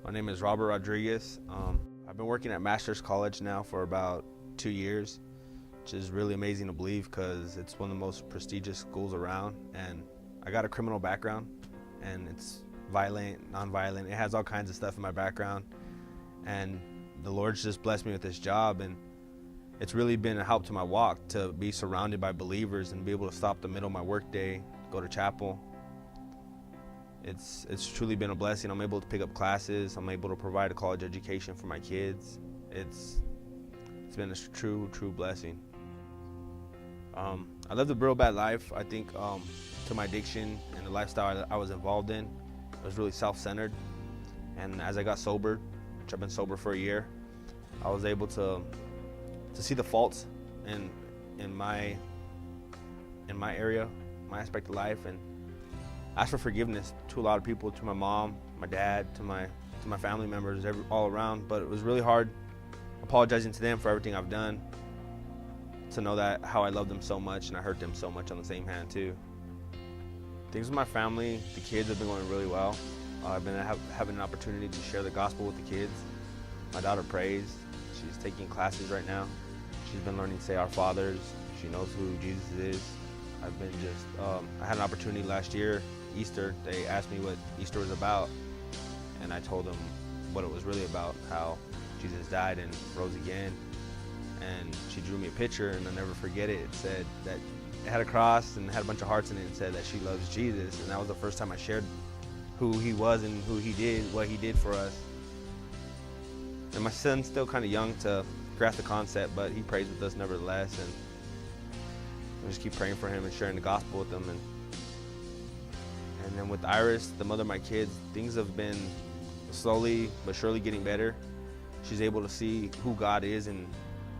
My name is Robert Rodriguez. I've been working at Masters College now for about 2 years, which is really amazing to believe because it's one of the most prestigious schools around. And I got a criminal background, and it's violent, nonviolent. It has all kinds of stuff in my background. And the Lord's just blessed me with this job, and it's really been a help to my walk to be surrounded by believers and be able to stop the middle of my workday, go to chapel. It's truly been a blessing. I'm able to pick up classes. I'm able to provide a college education for my kids. It's been a true blessing. I lived a real bad life. I think to my addiction and the lifestyle I was involved in, it was really self-centered. And as I got sober, which I've been sober for a year, I was able to see the faults in my area, my aspect of life, and ask for forgiveness to a lot of people, to my mom, my dad, to my family members, all around. But it was really hard apologizing to them for everything I've done, to know that how I love them so much and I hurt them so much on the same hand too. Things with my family, the kids have been going really well. I've been having an opportunity to share the gospel with the kids. My daughter prays. She's taking classes right now. She's been learning to say Our Fathers. She knows who Jesus is. I had an opportunity last year, Easter. They asked me what Easter was about, and I told them what it was really about, how Jesus died and rose again. And she drew me a picture, and I'll never forget it. It said that it had a cross and had a bunch of hearts in it, and said that she loves Jesus. And that was the first time I shared who he was and who he did, what he did for us. And my son's still kind of young to grasp the concept, but he prays with us nevertheless. And I just keep praying for him and sharing the gospel with him. And then with Iris, the mother of my kids, things have been slowly but surely getting better. She's able to see who God is and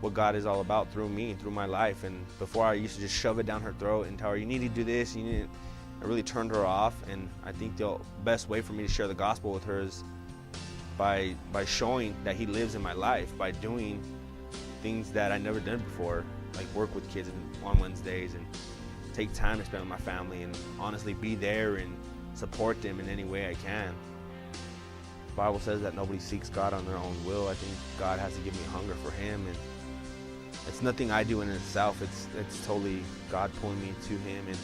what God is all about through me, through my life. And before I used to just shove it down her throat and tell her, you need to do this, I really turned her off. And I think the best way for me to share the gospel with her is by showing that he lives in my life, by doing things that I never did before, like work with kids on Wednesdays and take time to spend with my family and honestly be there and support them in any way I can. The Bible says that nobody seeks God on their own will. I think God has to give me a hunger for him, and it's nothing I do in itself. It's totally God pulling me to him. And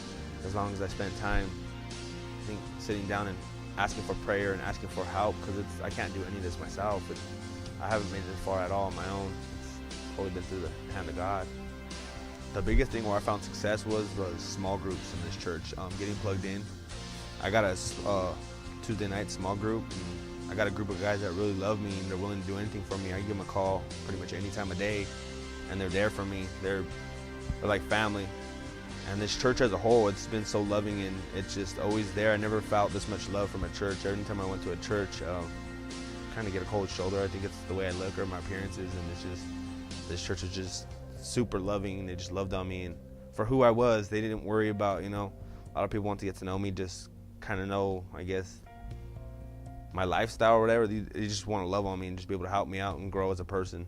as long as I spend time, I think, sitting down and asking for prayer and asking for help, because I can't do any of this myself. I haven't made it this far at all on my own. It's totally been through the hand of God. The biggest thing where I found success was small groups in this church, getting plugged in. I got a Tuesday night small group, and I got a group of guys that really love me and they're willing to do anything for me. I give them a call pretty much any time of day, and they're there for me. They're like family. And this church as a whole, it's been so loving, and it's just always there. I never felt this much love from a church. Every time I went to a church, kind of get a cold shoulder. I think it's the way I look or my appearances, and it's just, this church is just super loving. They just loved on me, and for who I was, they didn't worry about, a lot of people want to get to know me, just kind of know, I guess, my lifestyle or whatever. They just want to love on me and just be able to help me out and grow as a person.